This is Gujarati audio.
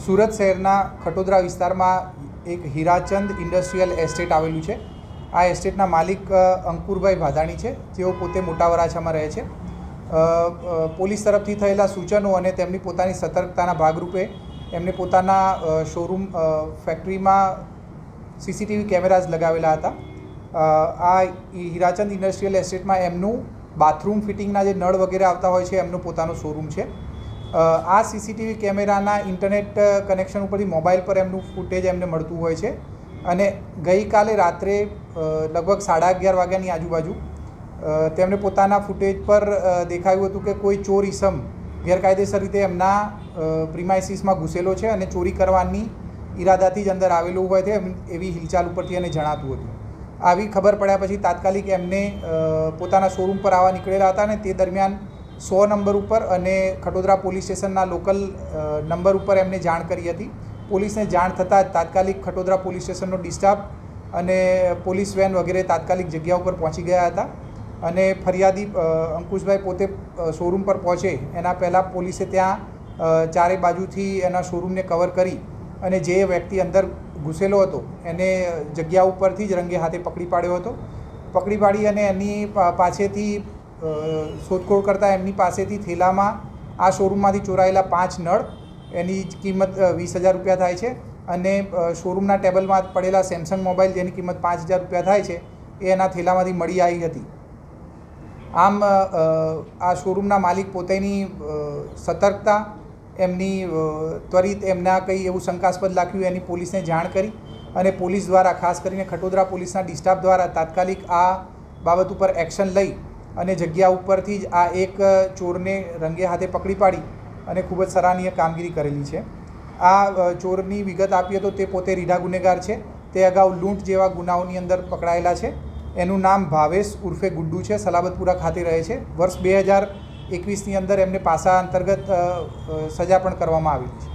સુરત શહેરના ખટોદરા વિસ્તારમાં એક હીરાચંદ ઇન્ડસ્ટ્રીયલ એસ્ટેટ આવેલું છે। આ એસ્ટેટના માલિક અંકુરભાઈ ભાદાણી છે, જેઓ પોતે મોટા વરાછામાં રહે છે। પોલીસ તરફથી થયેલા સૂચનો અને તેમની પોતાની સતર્કતાના ભાગરૂપે એમને પોતાના શોરૂમ ફેક્ટરીમાં સીસીટીવી કેમેરાઝ લગાવેલા હતા। આ હીરાચંદ ઇન્ડસ્ટ્રીયલ એસ્ટેટમાં એમનું બાથરૂમ ફિટિંગના જે નળ વગેરે આવતા હોય છે એમનો પોતાનો શોરૂમ છે। આ સીસીટીવી કેમેરાના ઇન્ટરનેટ કનેક્શન ઉપરથી મોબાઈલ પર એમનું ફૂટેજ એમને મળતું હોય છે અને ગઈકાલે રાત્રે લગભગ 11:30 વાગ્યાની આજુબાજુ તેમણે પોતાના ફૂટેજ પર દેખાયું હતું કે કોઈ ચોર ઈસમ ગેરકાયદેસર રીતે એમના પ્રિમાઇસીસમાં ઘૂસેલો છે અને ચોરી કરવાની ઈરાદાથી જ અંદર આવેલું હોય છે એવી હિલચાલ ઉપરથી એને જણાતું હતું। આવી ખબર પડ્યા પછી તાત્કાલિક એમને પોતાના શોરૂમ પર આવવા નીકળેલા હતા અને તે દરમિયાન 100 નંબર ઉપર અને ખટોદરા પોલીસ સ્ટેશનના લોકલ નંબર ઉપર એમને જાણ કરી હતી। પોલીસને જાણ થતાં જ તાત્કાલિક ખટોદરા પોલીસ સ્ટેશનનો ડિસ્ટાફ અને પોલીસ વેન વગેરે તાત્કાલિક જગ્યા ઉપર પહોંચી ગયા હતા અને ફરિયાદી અંકુશભાઈ પોતે શોરૂમ પર પહોંચે એના પહેલાં પોલીસે ત્યાં ચારે બાજુથી એના શોરૂમને કવર કરી અને જે વ્યક્તિ અંદર ઘૂસેલો હતો એને જગ્યા ઉપરથી જ રંગે હાથે પકડી પાડ્યો હતો। પકડી પાડી અને એની પાસેથી શોધખોળ કરતાં એમની પાસેથી થેલામાં આ શોરૂમમાંથી ચોરાયેલા 5 નળ, એની કિંમત 20,000 રૂપિયા થાય છે અને શોરૂમના ટેબલમાં પડેલા સેમસંગ મોબાઈલ જેની કિંમત 5,000 રૂપિયા થાય છે એ એના થેલામાંથી મળી આવી હતી। આમ આ શોરૂમના માલિક પોતાની સતર્કતા, એમની ત્વરિત એમના કંઈ એવું શંકાસ્પદ લાગ્યું એની પોલીસને જાણ કરી અને પોલીસ દ્વારા ખાસ કરીને ખટોદરા પોલીસના ડિસ્ટાફ દ્વારા તાત્કાલિક આ બાબત ઉપર એક્શન લઈ અને જગ્યા ઉપરથી જ આ એક ચોરને રંગે હાથે પકડી પાડી અને ખૂબ જ સરાહનીય કામગીરી કરેલી છે। આ ચોરની વિગત આપીએ તો તે પોતે રીઢા ગુનેગાર છે। તે અગાઉ લૂંટ જેવા ગુનાઓની અંદર પકડાયેલા છે। એનું નામ ભાવેશ ઉર્ફે ગુડ્ડુ છે, સલાબતપુરા ખાતે રહે છે। વર્ષ 2021ની અંદર એમને પાસા અંતર્ગત સજા પણ કરવામાં આવેલી છે।